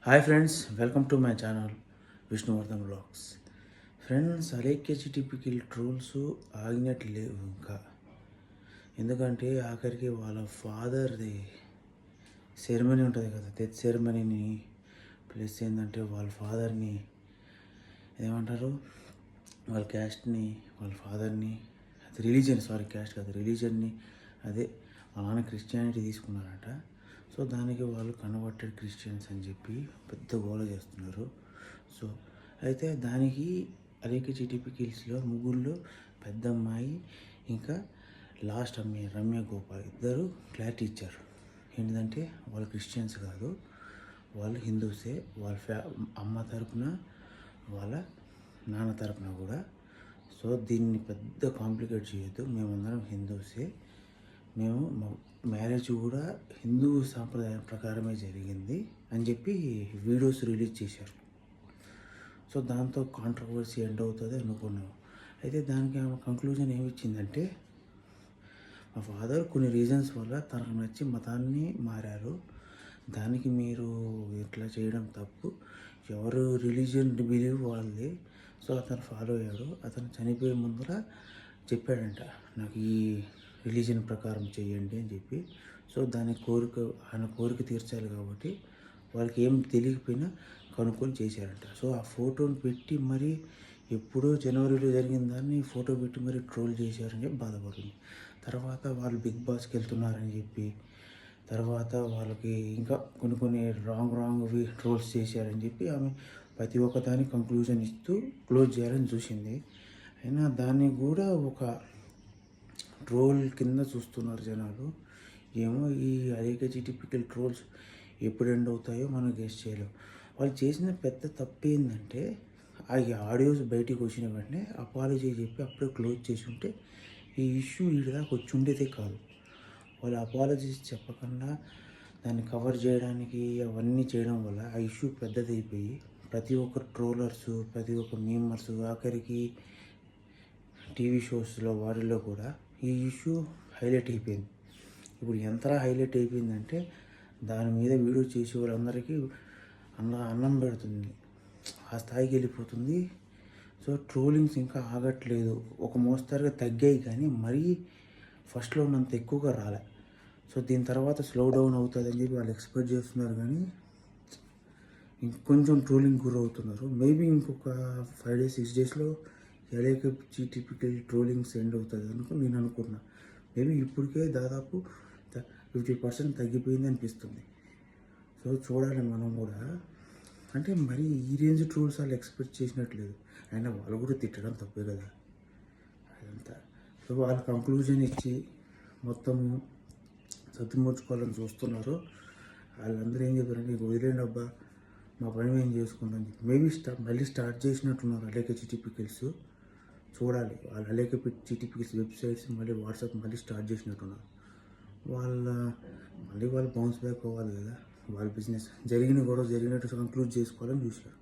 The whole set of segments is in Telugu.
Hi friends, welcome to my channel Vishnuvardhan blogs. Friends, Alekhya typical trolls ఆగినట్లు లేవు ఇంకా. ఎందుకంటే ఆఖరికి వాళ్ళ ఫాదర్ది సెరమనీ ఉంటుంది కదా, డెత్ సెరమనీని ప్లస్ ఏంటంటే వాళ్ళ ఫాదర్ని ఏమంటారు, వాళ్ళ క్యాస్ట్ని, వాళ్ళ ఫాదర్ని, అది రిలీజియన్, క్యాస్ట్ కాదు, రిలీజియన్ని, అదే వాళ్ళ నాన్న క్రిస్టియానిటీ తీసుకున్నారంట. సో దానికి వాళ్ళు కన్వర్టెడ్ క్రిస్టియన్స్ అని చెప్పి పెద్ద గోల చేస్తున్నారు. సో అయితే దానికి అలేఖ్య టిపికల్స్లో ముగ్గురులో పెద్ద అమ్మాయి ఇంకా లాస్ట్ అమ్మాయి రమ్య గోపాల్ ఇద్దరు క్లారిటీ ఇచ్చారు. ఏంటంటే వాళ్ళు క్రిస్టియన్స్ కాదు, వాళ్ళు హిందూసే. వాళ్ళ అమ్మ తరపున, వాళ్ళ నాన్న తరపున కూడా. సో దీన్ని పెద్ద కాంప్లికేట్ చేయొద్దు, మేమందరం హిందూసే, మేము మ్యారేజ్ కూడా హిందూ సాంప్రదాయం ప్రకారమే జరిగింది అని చెప్పి వీడియోస్ రిలీజ్ చేశారు. సో దాంతో కాంట్రవర్సీ ఎండ్ అవుతుంది అనుకున్నాము. అయితే దానికి ఆమె కంక్లూజన్ ఏమిచ్చిందంటే, మా ఫాదర్ కొన్ని రీజన్స్ వల్ల తనకు నచ్చి మతాన్ని మారారు, దానికి మీరు ఇట్లా చేయడం తప్పు, ఎవరు రిలీజియన్ బిలీవ్ వాళ్ళది. సో అతను ఫాలో అయ్యాడు. అతను చనిపోయే ముందర చెప్పాడంట, నాకు ఈ రిలీజియన్ ప్రకారం చేయండి అని చెప్పి. సో దాని ఆయన కోరిక తీర్చాలి కాబట్టి వాళ్ళకి ఏం తెలియకపోయినా కనుక్కొని చేశారంట. సో ఆ ఫోటోని పెట్టి మరి ఎప్పుడో జనవరిలో జరిగిన దాన్ని ఫోటో పెట్టి మరి ట్రోల్ చేశారని చెప్పి బాధపడింది. తర్వాత వాళ్ళు బిగ్ బాస్కి వెళ్తున్నారని చెప్పి, తర్వాత వాళ్ళకి ఇంకా కొన్ని రాంగ్ ట్రోల్స్ చేశారని చెప్పి ఆమె ప్రతి ఒక్క దానికి కంక్లూజన్ ఇస్తూ క్లోజ్ చేయాలని చూసింది. అయినా దాన్ని కూడా ఒక ట్రోల్ కింద చూస్తున్నారు జనాలు. ఏమో ఈ అలేఖ్య టిపికల్ ట్రోల్స్ ఎప్పుడు ఎండ్ అవుతాయో మనం గెస్ చేయలేం. వాళ్ళు చేసిన పెద్ద తప్పు ఏంటంటే, ఆ ఆడియోస్ బయటికి వచ్చిన వెంటనే అపాలజీ చెప్పి అప్పుడే క్లోజ్ చేసి ఉంటే ఈ ఇష్యూ దాకా వచ్చి ఉండేదే కాదు. వాళ్ళు అపాలజీస్ చెప్పకుండా దాన్ని కవర్ చేయడానికి అవన్నీ చేయడం వల్ల ఆ ఇష్యూ పెద్దదైపోయి ప్రతి ఒక్క ట్రోలర్సు, ప్రతి ఒక్క మీమర్సు, ఆఖరికి టీవీ షోస్లో వారిలో కూడా ఈ ఇష్యూ హైలైట్ అయిపోయింది. ఇప్పుడు ఎంతలా హైలైట్ అయిపోయిందంటే దాని మీద వీడియో చేసే వాళ్ళందరికీ అన్నం పెడుతుంది, ఆ స్థాయికి వెళ్ళిపోతుంది. సో ట్రోలింగ్స్ ఇంకా ఆగట్లేదు. ఒక మోస్తరుగా తగ్గాయి కానీ మరీ ఫస్ట్లో ఉన్నంత ఎక్కువగా రాలే. సో దీని తర్వాత స్లో డౌన్ అవుతుందని చెప్పి వాళ్ళు ఎక్స్పెక్ట్ చేస్తున్నారు, కానీ ఇంకొంచెం ట్రోలింగ్ గురవుతున్నారు. మేబీ ఇంకొక 5 days 6 daysలో అలేఖ్య టిపికల్ ట్రోలింగ్స్ ఎండ్ అవుతుంది నేను అనుకున్నా. మేబీ ఇప్పటికే దాదాపు 50% తగ్గిపోయింది అనిపిస్తుంది. సో చూడాలి మనం కూడా. అంటే మరి ఈ రేంజ్ ట్రోల్స్ వాళ్ళు ఎక్స్పెక్ట్ చేసినట్లేదు. అయినా వాళ్ళు కూడా తిట్టడం తప్పే కదా అదంతా. సో వాళ్ళు కంక్లూజన్ ఇచ్చి మొత్తము సర్దుమర్చుకోవాలని చూస్తున్నారు. వాళ్ళందరూ ఏం చెప్పారంటే, నీకు వదిలేండి అబ్బా, మా పని మేము చేసుకుంటాం చెప్పి మేబీ మళ్ళీ స్టార్ట్ చేసినట్టున్నారు అలేఖ్య టిపికల్స్. చూడాలి. వాళ్ళు అలేఖ్య టిపికల్స్ వెబ్సైట్స్ మళ్ళీ వాట్సాప్ మళ్ళీ స్టార్ట్ చేసినట్టున్నారు. మళ్ళీ వాళ్ళు బౌన్స్ బ్యాక్ అవ్వాలి కదా. వాళ్ళ బిజినెస్ జరిగినట్టు కంక్లూడ్ చేసుకోవాలని చూశారు.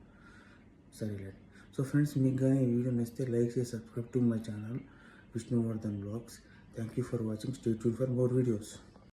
సరేలే. సో ఫ్రెండ్స్, మీకు కానీ ఈ వీడియో నచ్చితే లైక్ చేసి subscribe to my channel Vishnuvardhan vlogs. Thank you for watching. Stay tuned for more videos.